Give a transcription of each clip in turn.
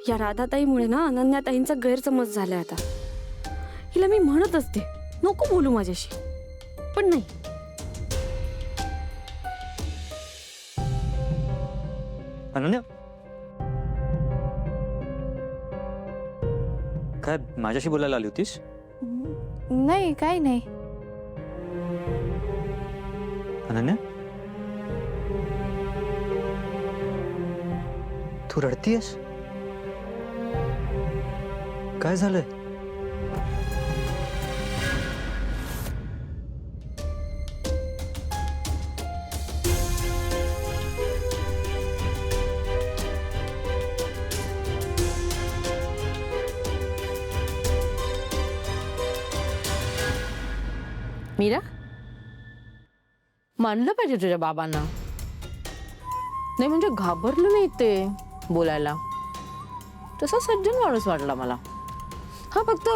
या राधाताईमुळे ना अनन्याताईंचा गैरसमज झालाय आता. हिला मी म्हणत असते नको बोलू माझ्याशी, पण नाही. अनन्या, काय माझ्याशी बोलायला आली होतीस? नाही, काही नाही. अनन्या, तू रडतीयस? काय झालंय? मीरा, मानलं पाहिजे तुझ्या बाबांना. नाही म्हणजे घाबरलं नाही ते बोलायला. तसा सज्जन माणूस वाटला मला. हा फक्त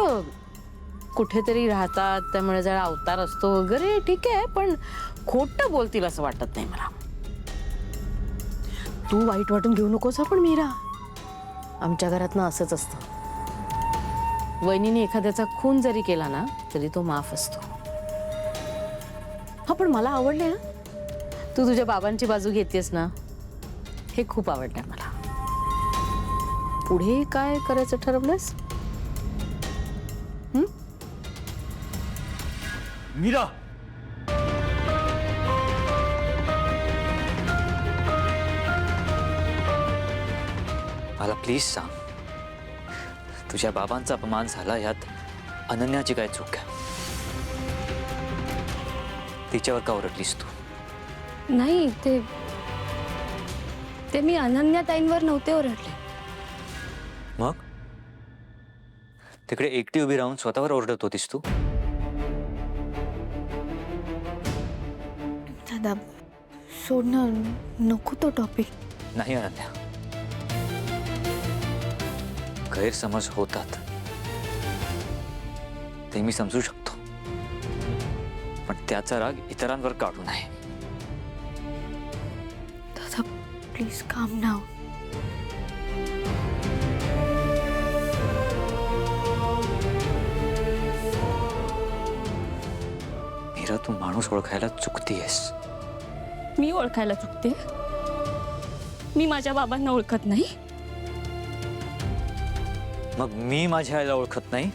कुठेतरी राहतात त्यामुळे जरा अवतार असतो वगैरे ठीक आहे, पण खोटं बोलतील असं वाटत नाही मला. तू वाईट वाटून घेऊ नकोस. पण मीरा, आमच्या घरात ना असंच असतं. वहिनीने एखाद्याचा खून जरी केला ना तरी तो माफ असतो. हा पण मला आवडले ना तू तुझ्या बाबांची बाजू घेतेस ना, हे खूप आवडलंय मला. पुढे काय करायचं ठरवलंस? मीरा, मला प्लीज सांग, तुझ्या बाबांचा अपमान झाला यात अनन्याची काय चूक आहे? तिच्यावर का ओरडलीस तू? नाही, ते मी अनन्याताईंवर नव्हते ओरडले. मग तिकडे एकटी उभी राहून स्वतःवर ओरडत होतीस तू? दादा, सोडणं नको तो टॉपिक. नाही अनन्या, गैरसमज होतात ते मी समजू शकतो, पण त्याचा राग इतरांवर काढू नये. दादा प्लीज काम नाव. मीरा, तू माणूस ओळखायला चुकतीयस. मी ओळखायला चुकते? मी माझ्या बाबांना ओळखत नाही? मग मी माझ्या आईला ओळखत नाही?